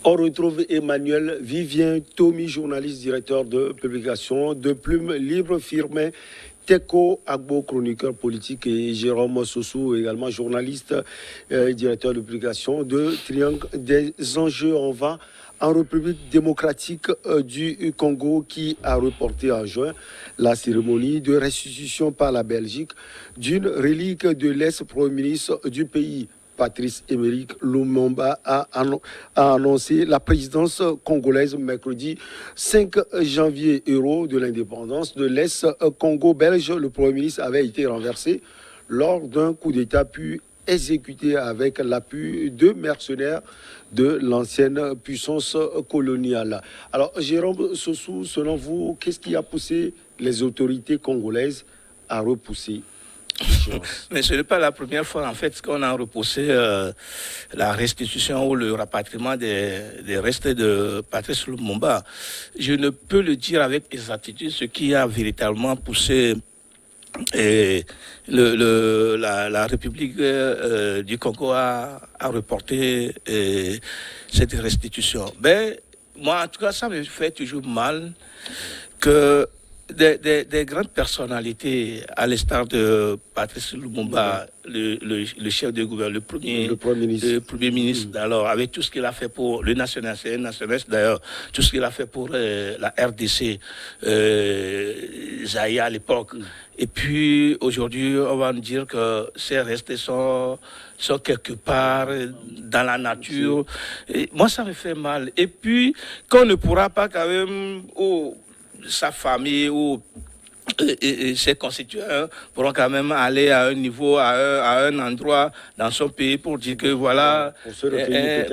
On retrouve Emmanuel Vivien Tomi, journaliste, directeur de publication de Plume Libre, Firmin Teko Agbo, chroniqueur politique, et Jérôme Sossou, également journaliste et directeur de publication de Triangle des enjeux. On va en République démocratique du Congo, qui a reporté en juin la cérémonie de restitution par la Belgique d'une relique de l'ex-premier ministre du pays. Patrice Émeric Lumumba a annoncé la présidence congolaise mercredi 5 janvier. Héros de l'indépendance de l'Est-Congo belge, le Premier ministre avait été renversé lors d'un coup d'État puis exécuté avec l'appui de mercenaires de l'ancienne puissance coloniale. Alors, Jérôme Sossou, selon vous, qu'est-ce qui a poussé les autorités congolaises à repousser ? Mais ce n'est pas la première fois en fait qu'on a repoussé la restitution ou le rapatriement des restes de Patrice Lumumba. Je ne peux le dire avec exactitude ce qui a véritablement poussé la République du Congo à reporter cette restitution. Mais moi, en tout cas, ça me fait toujours mal que des grandes personnalités, à l'instar de Patrice Lumumba, le chef de gouvernement, le premier ministre, alors, avec tout ce qu'il a fait pour le nationaliste d'ailleurs, tout ce qu'il a fait pour la RDC, Zaya à l'époque. Et puis aujourd'hui, on va nous dire que ces restes sont quelque part dans la nature. Et moi, ça me fait mal. Et puis, qu'on ne pourra pas quand même sa famille ou ses constituants pourront quand même aller à un niveau, à un endroit dans son pays pour dire que voilà,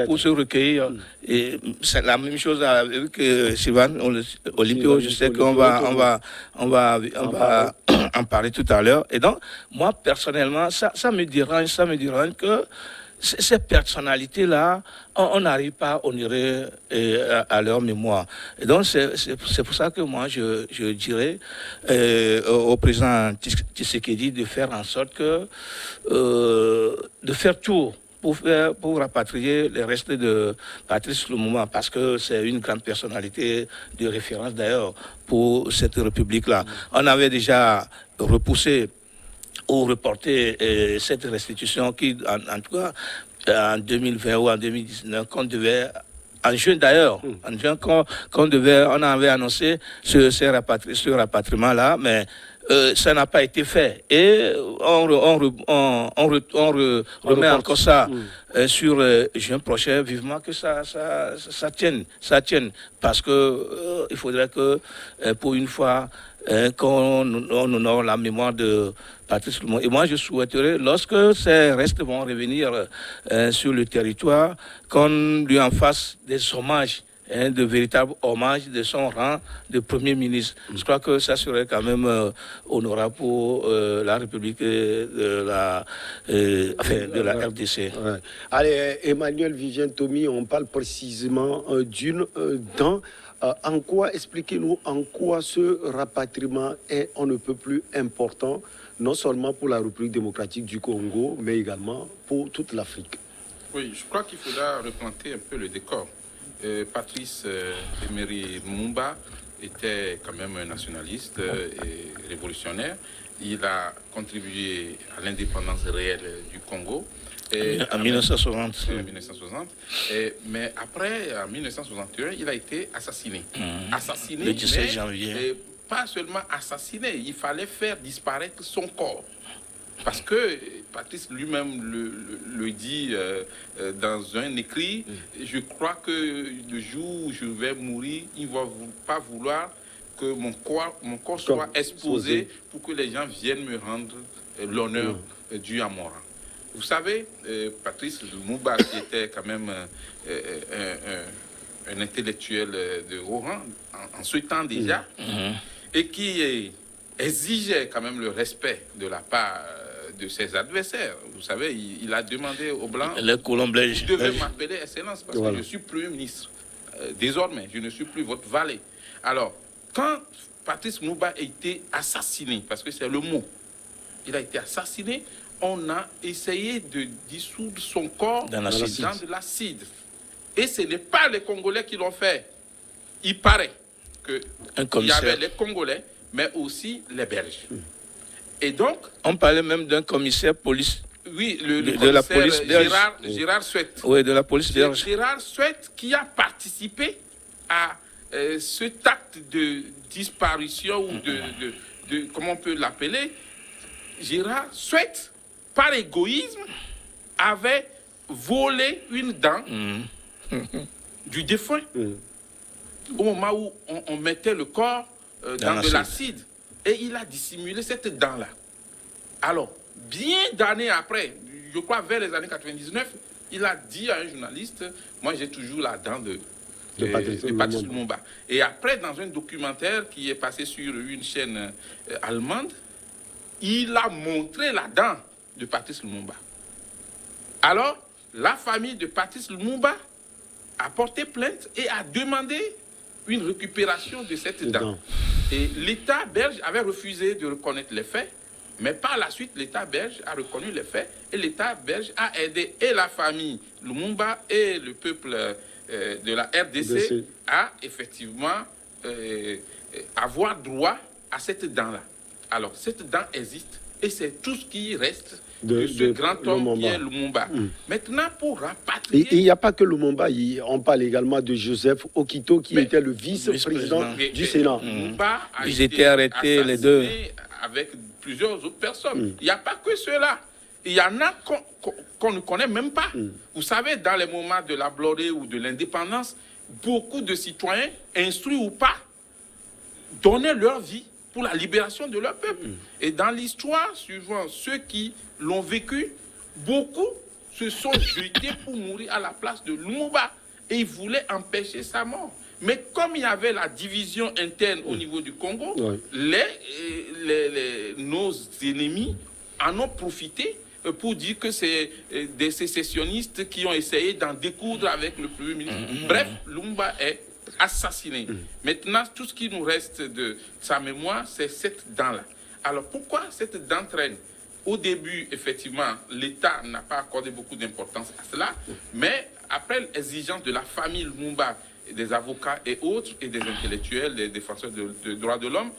pour se recueillir. Et c'est la même chose avec Sylvain Olympio. Je sais qu'on va en parler tout à l'heure. Et donc, moi personnellement, ça me dérange que ces personnalités-là, on n'arrive pas à honorer à leur mémoire. Et donc, c'est pour ça que moi, je dirais au président Tshisekedi de faire en sorte que, de faire tout pour rapatrier les restes de Patrice Lumumba, parce que c'est une grande personnalité de référence d'ailleurs pour cette République-là. On avait déjà repoussé ou reporter cette restitution qui, en tout cas, en 2020 ou en 2019, qu'on devait, en juin d'ailleurs, en juin, on avait annoncé ce rapatriement-là, mais ça n'a pas été fait. Et on remet encore ça sur juin prochain, vivement que ça tienne, parce que il faudrait que, pour une fois, qu'on honore la mémoire de Patrice Lumumba. Et moi, je souhaiterais, lorsque ces restes vont revenir sur le territoire, qu'on lui en fasse des hommages, de véritables hommages de son rang de Premier ministre. Je crois que ça serait quand même honorable pour la République de la RDC. Ouais. Allez, Emmanuel Vivien Tomi, on parle précisément d'une dent. Expliquez-nous en quoi ce rapatriement est on ne peut plus important, non seulement pour la République démocratique du Congo, mais également pour toute l'Afrique. Oui, je crois qu'il faudra replanter un peu le décor. Patrice Emery Lumumba était quand même un nationaliste et révolutionnaire. Il a contribué à l'indépendance réelle du Congo. En 1960. Mais après, en 1961, il a été assassiné. Assassiné le 17 janvier. Pas seulement assassiné, il fallait faire disparaître son corps. Parce que Patrice lui-même le dit dans un écrit, je crois que le jour où je vais mourir, il ne va pas vouloir que mon corps soit exposé pour que les gens viennent me rendre l'honneur dû à mon rang. Vous savez, Patrice Lumumba, qui était quand même un intellectuel de haut rang, en ce temps déjà, et qui exigeait quand même le respect de la part de ses adversaires. Vous savez, il a demandé aux Blancs, les colons belges, vous devez m'appeler Excellence, parce que je suis Premier ministre. Désormais, je ne suis plus votre valet. Alors, quand Patrice Lumumba a été assassiné, parce que c'est le mot, il a été assassiné, on a essayé de dissoudre son corps dans de l'acide. Et ce n'est pas les Congolais qui l'ont fait. Il paraît qu'il y avait les Congolais, mais aussi les Belges. Et donc... On parlait même d'un commissaire police. Oui, de la police belge. Gérard Souet. Oui, de la police belge. Gérard Souet qui a participé à cet acte de disparition ou de comment on peut l'appeler. Gérard Souet, par égoïsme, avait volé une dent du défunt au moment où on mettait le corps dans de l'acide. Et il a dissimulé cette dent-là. Alors, bien d'années après, je crois vers les années 99, il a dit à un journaliste, moi j'ai toujours la dent de Patrice Lumumba. Et après, dans un documentaire qui est passé sur une chaîne allemande, il a montré la dent de Patrice Lumumba. Alors, la famille de Patrice Lumumba a porté plainte et a demandé une récupération de cette dent. Et l'État belge avait refusé de reconnaître les faits, mais par la suite, l'État belge a reconnu les faits et l'État belge a aidé et la famille Lumumba et le peuple de la RDC à effectivement avoir droit à cette dent-là. Alors, cette dent existe et c'est tout ce qui reste de ce grand homme qui est Lumumba. Maintenant, pour rapatrier... Il n'y a pas que Lumumba, on parle également de Joseph Okito qui était le vice-président du Sénat. Lumumba a Ils étaient arrêtés les deux. Avec plusieurs autres personnes. Il n'y a pas que ceux-là. Il y en a qu'on ne connaît même pas. Vous savez, dans les moments de la Blorée ou de l'indépendance, beaucoup de citoyens, instruits ou pas, donnaient leur vie pour la libération de leur peuple. Et dans l'histoire, suivant ceux qui l'ont vécu, beaucoup se sont jetés pour mourir à la place de Lumumba. Et ils voulaient empêcher sa mort. Mais comme il y avait la division interne au niveau du Congo, nos ennemis en ont profité pour dire que c'est des sécessionnistes qui ont essayé d'en découdre avec le Premier ministre. Bref, Lumumba est assassiné. Maintenant, tout ce qui nous reste de sa mémoire, c'est cette dent-là. Alors, pourquoi cette dent traîne? Au début, effectivement, l'État n'a pas accordé beaucoup d'importance à cela, mais après l'exigence de la famille Lumumba, des avocats et autres, et des intellectuels, des défenseurs de droits de l'homme,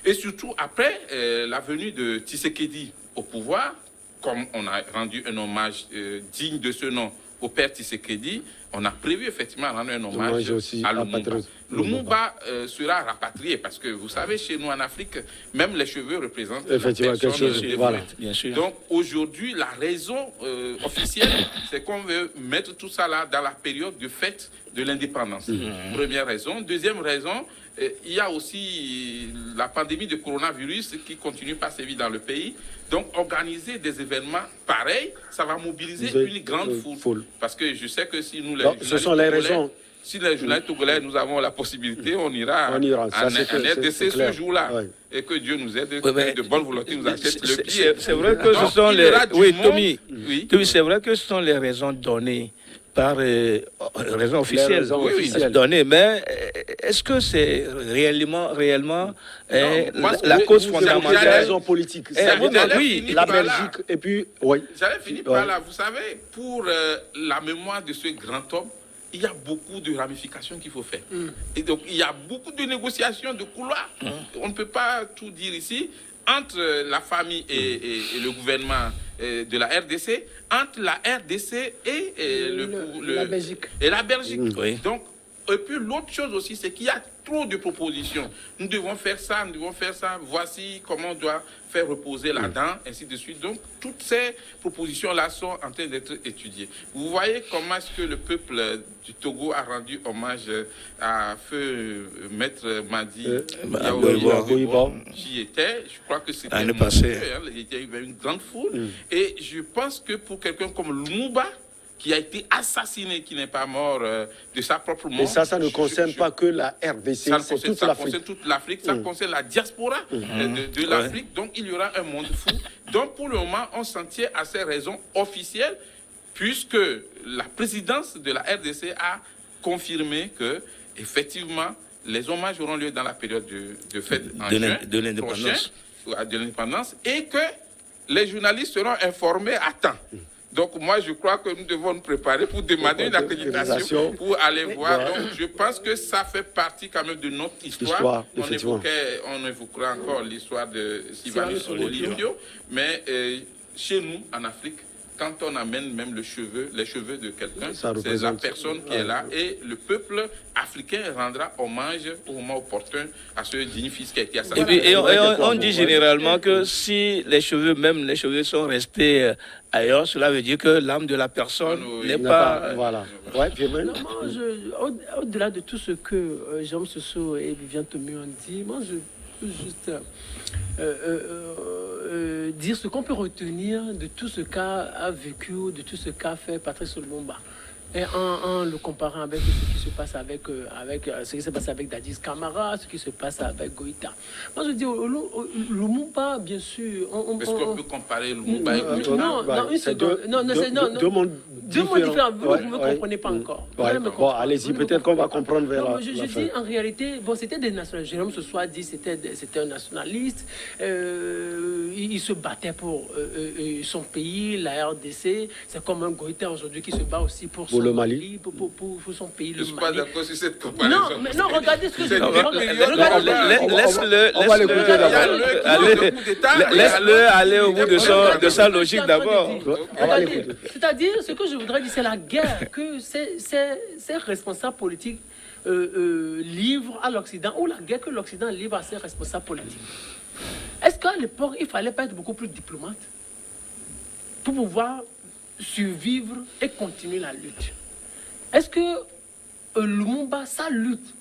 et surtout après la venue de Tshisekedi au pouvoir, comme on a rendu un hommage digne de ce nom au père Tshisekedi, on a prévu effectivement rendre un hommage à Lumumba. Lumumba sera rapatrié parce que vous savez, chez nous en Afrique, même les cheveux représentent effectivement quelque chose. Voilà. Bien sûr. Donc aujourd'hui, la raison officielle, c'est qu'on veut mettre tout ça là dans la période de fête de l'indépendance. Première raison. Deuxième raison, il y a aussi la pandémie de coronavirus qui continue pas sévir dans le pays. Donc, organiser des événements pareils, ça va mobiliser une grande foule. Parce que je sais que si nous, ce sont les raisons. Si les journalistes togolais, nous avons la possibilité, on ira en RDC ce jour-là. Ouais. Et que Dieu nous aide, de bonne volonté nous achète le billet. C'est vrai que ce sont les... Oui, Tommy, c'est vrai que ce sont les raisons données par raison officielle, donnée, mais est-ce que c'est réellement la cause fondamentale? C'est la raison politique. Oui, la Belgique, et puis, oui. J'allais finir par là. Vous savez, pour la mémoire de ce grand homme, il y a beaucoup de ramifications qu'il faut faire. Et donc, il y a beaucoup de négociations, de couloirs. On ne peut pas tout dire ici. Entre la famille et le gouvernement de la RDC, entre la RDC et la Belgique. Et la Belgique. Oui. Donc, et puis l'autre chose aussi, c'est qu'il y a trop de propositions. Nous devons faire ça, voici comment on doit faire reposer la dent, ainsi de suite. Donc, toutes ces propositions-là sont en train d'être étudiées. Vous voyez comment est-ce que le peuple du Togo a rendu hommage à feu Maître Madi qui était, je crois que c'était il y avait une grande foule. Et je pense que pour quelqu'un comme Lumumba, qui a été assassiné, qui n'est pas mort de sa propre mort. Et ça ne concerne pas que la RDC, c'est toute l'Afrique. Ça concerne toute l'Afrique, ça concerne la diaspora de l'Afrique. Donc, il y aura un monde fou. Donc, pour le moment, on s'en tient à ces raisons officielles, puisque la présidence de la RDC a confirmé que, effectivement, les hommages auront lieu dans la période de fête de l'indépendance. Et que les journalistes seront informés à temps. Donc moi, je crois que nous devons nous préparer pour demander une accréditation pour aller voir. Donc je pense que ça fait partie quand même de notre histoire. On évoquera encore l'histoire de Sylvanus Olympio, mais chez nous, en Afrique, quand on amène même les cheveux de quelqu'un, c'est la personne qui est là et le peuple africain rendra hommage au moment opportun à ce digne fils qui a été assassiné. Et on dit généralement que si les cheveux, même les cheveux sont restés ailleurs, cela veut dire que l'âme de la personne n'est pas... Voilà. Ouais, au-delà de tout ce que Jérôme Sosso et Viviane Tomi ont dit, moi je peux juste dire ce qu'on peut retenir de tout ce qu'a vécu, de tout ce qu'a fait Patrice Lumumba. Et en le comparant avec ce qui se passe avec ce qui s'est passé avec Dadis Camara, ce qui se passe avec Goïta. Moi, je dis, Lumumba, bien sûr... Est-ce qu'on peut comparer Lumumba et Goïta? Non, une seconde. Deux mondes différents. Vous ne me comprenez pas encore. Bon, allez-y, peut-être qu'on va comprendre vers la fin. Je dis, en réalité, bon, c'était des nationalistes. Jérôme ce soir dit c'était un nationaliste. Il se battait pour son pays, la RDC. C'est comme un Goïta aujourd'hui qui se bat aussi pour le Mali, pour son pays, le Mali. Je ne suis pas d'accord sur cette comparaison. Non, regardez ce que je dis. Laisse-le aller au bout de sa logique d'abord. C'est-à-dire, ce que je voudrais dire, c'est la guerre que ces responsables politiques livrent à l'Occident, ou la guerre que l'Occident livre à ses responsables politiques. Est-ce qu'à l'époque, il ne fallait pas être beaucoup plus diplomate pour pouvoir survivre et continuer la lutte? Est-ce que Lumumba, sa lutte,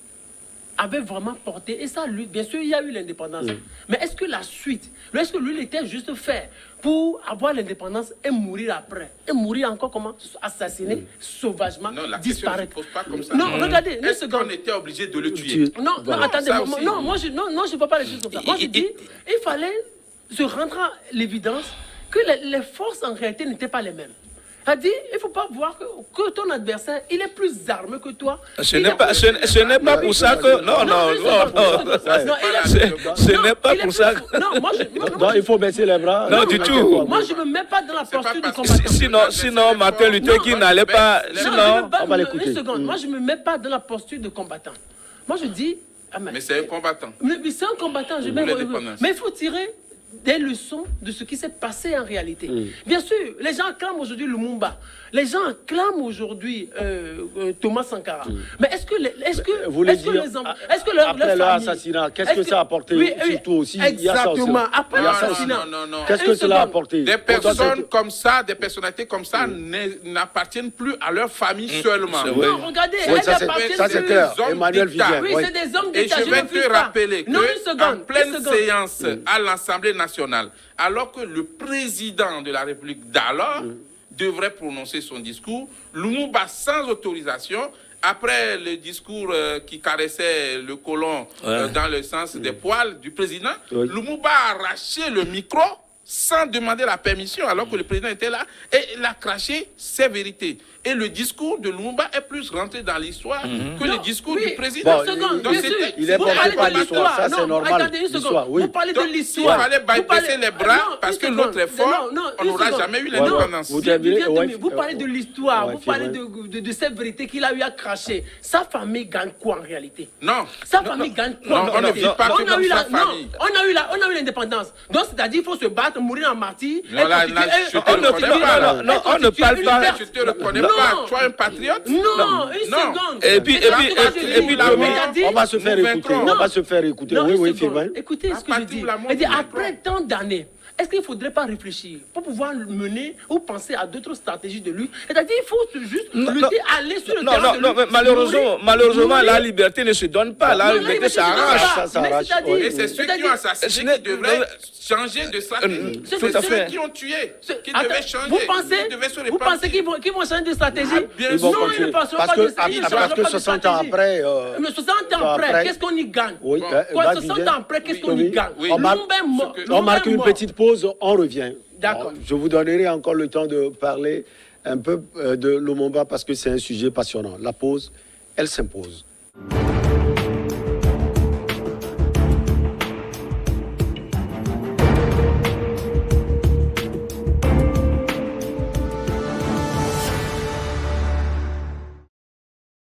avait vraiment porté, et sa lutte, bien sûr, il y a eu l'indépendance, mais est-ce que la suite, est-ce que lui, il était juste fait pour avoir l'indépendance et mourir après, et mourir encore comment? Assassiné sauvagement, non, la disparaître. question ne se pose pas comme ça. Non, regardez, est-ce qu'on était obligé de le tuer? Non, attendez, moi je ne vois pas les choses comme ça. Moi je dis, il fallait se rendre à l'évidence que les forces en réalité n'étaient pas les mêmes. C'est-à-dire, il ne faut pas voir que ton adversaire, il est plus armé que toi. Ce n'est pas pour ça que... Non. Ce n'est pas pour ça que... Non, il faut baisser les bras. Non, du tout. Moi, je ne me mets pas dans la posture du combattant. Sinon, Martin Luther King n'allait pas... On va l'écouter. Une seconde. Moi, je ne me mets pas dans la posture de combattant. Moi, je dis... Mais c'est un combattant. Mais c'est un combattant. Mais il faut tirer des leçons de ce qui s'est passé en réalité. Bien sûr, les gens acclament aujourd'hui Lumumba. Les gens acclament aujourd'hui Thomas Sankara. Mais est-ce que après leur assassinat, qu'est-ce que ça a apporté? Surtout aussi, exactement. Après l'assassinat. Qu'est-ce que cela a apporté? Des personnes comme ça, des personnalités comme ça n'appartiennent plus à leur famille seulement. Non, regardez, ça c'est clair. Emmanuel Vivien. Oui, c'est des hommes d'État. Et je vais te rappeler qu'en pleine séance à l'Assemblée nationale, alors que le président de la République d'alors devrait prononcer son discours, Lumumba, sans autorisation, après le discours qui caressait le côlon dans le sens des poils du président, Lumumba a arraché le micro sans demander la permission, alors que le président était là, et il a craché ses vérités. Et le discours de Lumumba est plus rentré dans l'histoire que le discours du président. Il est porté par l'histoire, ça c'est normal. Attendez une seconde, vous parlez de l'histoire. Il fallait baisser les bras parce que l'autre est fort, on n'aura jamais eu l'indépendance. Vous parlez de l'histoire, vous parlez de cette vérité qu'il a eu à cracher. Sa famille gagne quoi en réalité? Non. Sa famille gagne quoi en réalité? On ne vit pas que dans sa famille. On a eu l'indépendance. Donc c'est-à-dire qu'il faut se battre, mourir en martyr. On ne parle pas. Je te reconnais pas. Tu es un patriote? Non, une seconde. Et puis, on va se faire écouter. On va se faire écouter. Oui, Firmin. Écoutez ce que je dis. Après tant d'années, est-ce qu'il ne faudrait pas réfléchir pour pouvoir mener ou penser à d'autres stratégies de lutte? C'est-à-dire qu'il faut juste lutter, aller sur le terrain de lutte. Non, mais malheureusement, la liberté ne se donne pas. La liberté s'arrache. Et c'est ceux qui ont assassiné qui devraient changer de stratégie. C'est ceux qui ont tué qui devaient changer. Vous pensez qu'ils vont changer de stratégie? Bien sûr. Non, ils ne passeront pas de stratégie. Parce que 60 ans après... Mais 60 ans après, qu'est-ce qu'on y gagne? 60 ans après, qu'est-ce qu'on y gagne? On marque une petite pause. On revient. D'accord. Je vous donnerai encore le temps de parler un peu de Lumumba parce que c'est un sujet passionnant. La pause, elle s'impose.